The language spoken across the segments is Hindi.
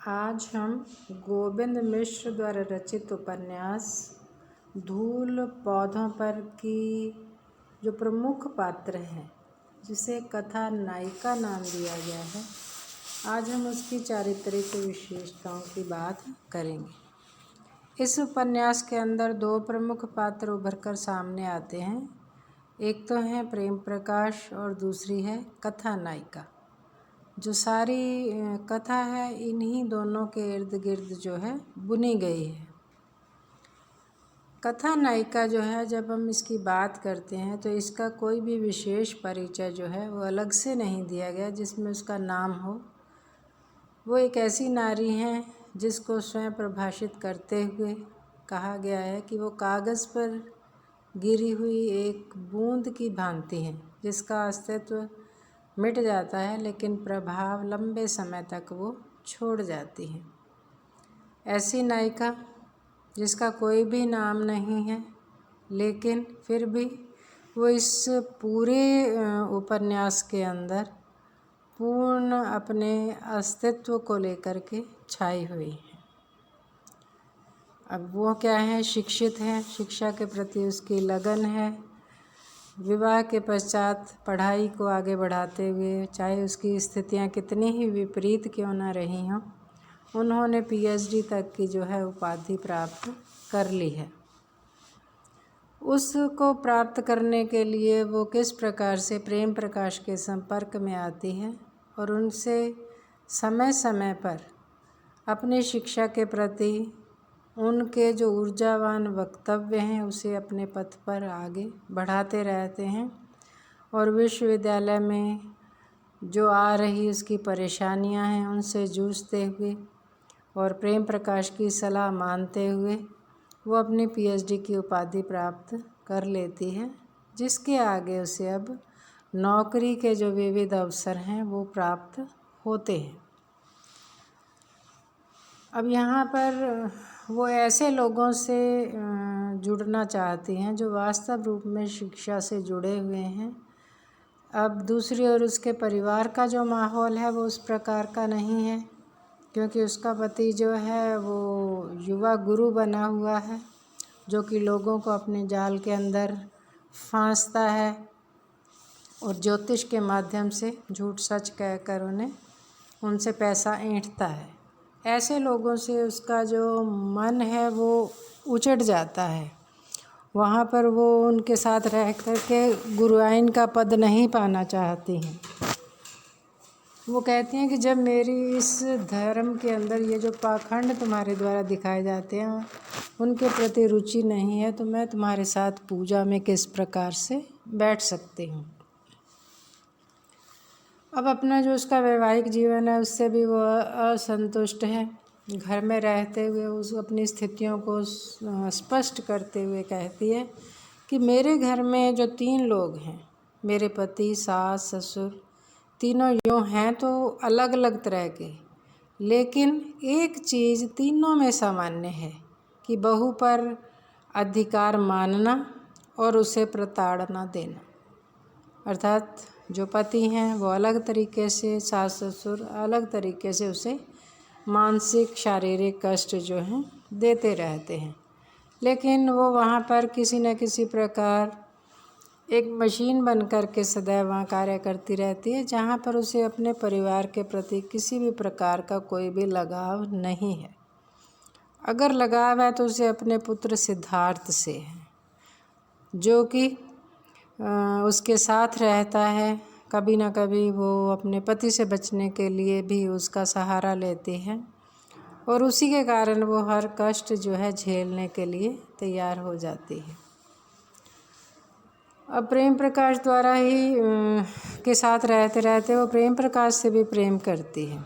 आज हम गोविंद मिश्र द्वारा रचित उपन्यास धूल पौधों पर की जो प्रमुख पात्र हैं, जिसे कथा नायिका नाम दिया गया है, आज हम उसकी चारित्रिक विशेषताओं की बात करेंगे। इस उपन्यास के अंदर दो प्रमुख पात्र उभर कर सामने आते हैं। एक तो है प्रेम प्रकाश और दूसरी है कथा नायिका। जो सारी कथा है इन्हीं दोनों के इर्द गिर्द जो है बुनी गई है। कथा नायिका जो है, जब हम इसकी बात करते हैं तो इसका कोई भी विशेष परिचय जो है वो अलग से नहीं दिया गया जिसमें उसका नाम हो। वो एक ऐसी नारी हैं जिसको स्वयं प्रभाषित करते हुए कहा गया है कि वो कागज़ पर गिरी हुई एक बूंद की भांति है, जिसका अस्तित्व मिट जाता है लेकिन प्रभाव लंबे समय तक वो छोड़ जाती है। ऐसी नायिका जिसका कोई भी नाम नहीं है, लेकिन फिर भी वो इस पूरे उपन्यास के अंदर पूर्ण अपने अस्तित्व को लेकर के छाई हुई है। अब वो क्या है, शिक्षित है, शिक्षा के प्रति उसकी लगन है। विवाह के पश्चात पढ़ाई को आगे बढ़ाते हुए, चाहे उसकी स्थितियां कितनी ही विपरीत क्यों न रही हों, उन्होंने पीएचडी तक की जो है उपाधि प्राप्त कर ली है। उसको प्राप्त करने के लिए वो किस प्रकार से प्रेम प्रकाश के संपर्क में आती है और उनसे समय समय पर अपनी शिक्षा के प्रति उनके जो ऊर्जावान वक्तव्य हैं उसे अपने पथ पर आगे बढ़ाते रहते हैं। और विश्वविद्यालय में जो आ रही उसकी परेशानियां हैं उनसे जूझते हुए और प्रेम प्रकाश की सलाह मानते हुए वो अपनी पीएचडी की उपाधि प्राप्त कर लेती है, जिसके आगे उसे अब नौकरी के जो विविध अवसर हैं वो प्राप्त होते हैं। अब यहाँ पर वो ऐसे लोगों से जुड़ना चाहती हैं जो वास्तव रूप में शिक्षा से जुड़े हुए हैं। अब दूसरी ओर उसके परिवार का जो माहौल है वो उस प्रकार का नहीं है, क्योंकि उसका पति जो है वो युवा गुरु बना हुआ है, जो कि लोगों को अपने जाल के अंदर फांसता है और ज्योतिष के माध्यम से झूठ सच कहकर उनसे पैसा ऐंठता है। ऐसे लोगों से उसका जो मन है वो उचट जाता है। वहाँ पर वो उनके साथ रह कर के गुरुआइन का पद नहीं पाना चाहती हैं। वो कहती हैं कि जब मेरी इस धर्म के अंदर ये जो पाखंड तुम्हारे द्वारा दिखाए जाते हैं उनके प्रति रुचि नहीं है, तो मैं तुम्हारे साथ पूजा में किस प्रकार से बैठ सकती हूँ। अब अपना जो उसका वैवाहिक जीवन है उससे भी वो असंतुष्ट है। घर में रहते हुए उस अपनी स्थितियों को स्पष्ट करते हुए कहती है कि मेरे घर में जो 3 लोग हैं, मेरे पति, सास, ससुर, तीनों यूँ हैं तो अलग अलग तरह के, लेकिन एक चीज़ तीनों में सामान्य है कि बहू पर अधिकार मानना और उसे प्रताड़ना देना। अर्थात जो पति हैं वो अलग तरीके से, सास ससुर अलग तरीके से उसे मानसिक शारीरिक कष्ट जो हैं देते रहते हैं, लेकिन वो वहाँ पर किसी न किसी प्रकार एक मशीन बन कर के सदैव वहाँ कार्य करती रहती है, जहाँ पर उसे अपने परिवार के प्रति किसी भी प्रकार का कोई भी लगाव नहीं है। अगर लगाव है तो उसे अपने पुत्र सिद्धार्थ से है, जो कि उसके साथ रहता है। कभी ना कभी वो अपने पति से बचने के लिए भी उसका सहारा लेती है और उसी के कारण वो हर कष्ट जो है झेलने के लिए तैयार हो जाती है। अब प्रेम प्रकाश द्वारा ही के साथ रहते रहते वो प्रेम प्रकाश से भी प्रेम करती है।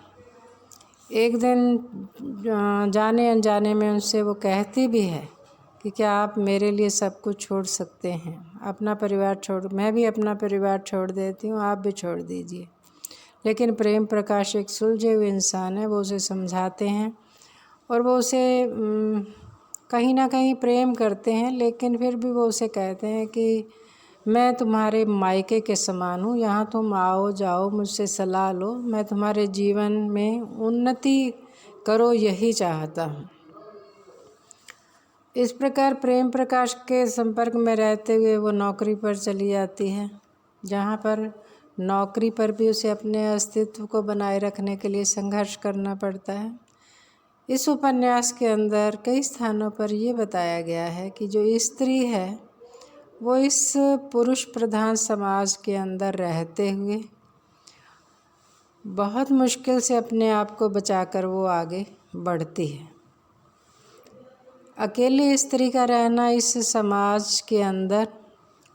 एक दिन जाने अनजाने में उनसे वो कहती भी है कि क्या आप मेरे लिए सब कुछ छोड़ सकते हैं, अपना परिवार छोड़, मैं भी अपना परिवार छोड़ देती हूँ, आप भी छोड़ दीजिए। लेकिन प्रेम प्रकाश एक सुलझे हुए इंसान है, वो उसे समझाते हैं और वो उसे कहीं ना कहीं प्रेम करते हैं, लेकिन फिर भी वो उसे कहते हैं कि मैं तुम्हारे मायके के समान हूँ, यहाँ तुम आओ जाओ, मुझसे सलाह लो, मैं तुम्हारे जीवन में उन्नति करो यही चाहता हूँ। इस प्रकार प्रेम प्रकाश के संपर्क में रहते हुए वो नौकरी पर चली जाती है, जहाँ पर नौकरी पर भी उसे अपने अस्तित्व को बनाए रखने के लिए संघर्ष करना पड़ता है। इस उपन्यास के अंदर कई स्थानों पर ये बताया गया है कि जो स्त्री है वो इस पुरुष प्रधान समाज के अंदर रहते हुए बहुत मुश्किल से अपने आप को बचाकर वो आगे बढ़ती है। अकेली स्त्री का रहना इस समाज के अंदर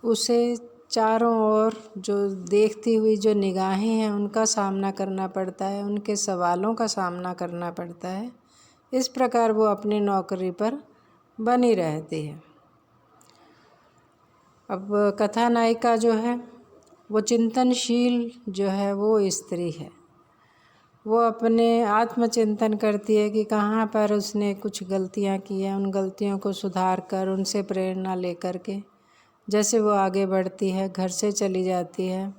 उसे चारों ओर जो देखती हुई जो निगाहें हैं उनका सामना करना पड़ता है, उनके सवालों का सामना करना पड़ता है। इस प्रकार वो अपनी नौकरी पर बनी रहती है। अब कथा नायिका जो है वो चिंतनशील जो है वो स्त्री है। वो अपने आत्मचिंतन करती है कि कहाँ पर उसने कुछ गलतियाँ की हैं, उन गलतियों को सुधार कर उनसे प्रेरणा लेकर के जैसे वो आगे बढ़ती है, घर से चली जाती है,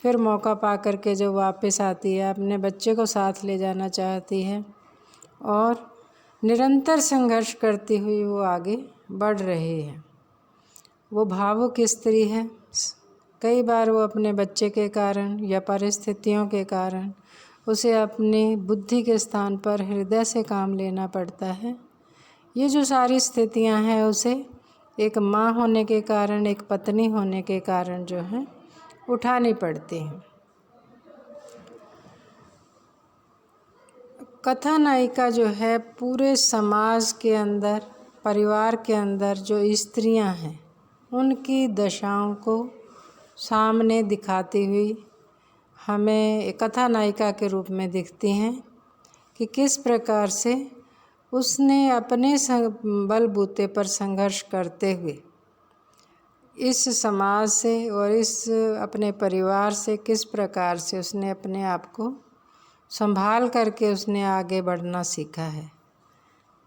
फिर मौका पा कर के जो वापस आती है अपने बच्चे को साथ ले जाना चाहती है और निरंतर संघर्ष करती हुई वो आगे बढ़ रही है। वो भावुक स्त्री है। कई बार वो अपने बच्चे के कारण या परिस्थितियों के कारण उसे अपनी बुद्धि के स्थान पर हृदय से काम लेना पड़ता है। ये जो सारी स्थितियां हैं उसे एक माँ होने के कारण, एक पत्नी होने के कारण जो है उठानी पड़ती हैं। कथा नायिका जो है पूरे समाज के अंदर, परिवार के अंदर जो स्त्रियां हैं उनकी दशाओं को सामने दिखाती हुई हमें एक कथा नायिका के रूप में दिखती हैं कि किस प्रकार से उसने अपने बलबूते पर संघर्ष करते हुए इस समाज से और इस अपने परिवार से किस प्रकार से उसने अपने आप को संभाल करके उसने आगे बढ़ना सीखा है।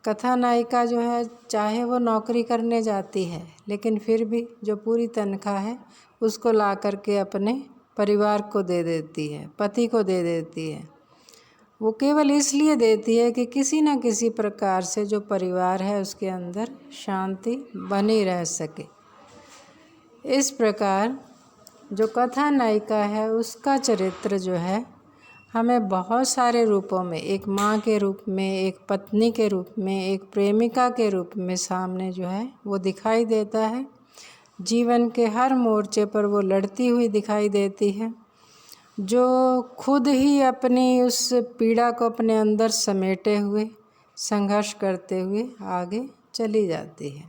कथा नायिका जो है चाहे वो नौकरी करने जाती है लेकिन फिर भी जो पूरी तनख्वाह है उसको ला करके अपने परिवार को दे देती है, पति को दे देती है। वो केवल इसलिए देती है कि किसी न किसी प्रकार से जो परिवार है उसके अंदर शांति बनी रह सके। इस प्रकार जो कथा नायिका है उसका चरित्र जो है हमें बहुत सारे रूपों में, एक माँ के रूप में, एक पत्नी के रूप में, एक प्रेमिका के रूप में सामने जो है वो दिखाई देता है। जीवन के हर मोर्चे पर वो लड़ती हुई दिखाई देती है, जो खुद ही अपनी उस पीड़ा को अपने अंदर समेटे हुए संघर्ष करते हुए आगे चली जाती है।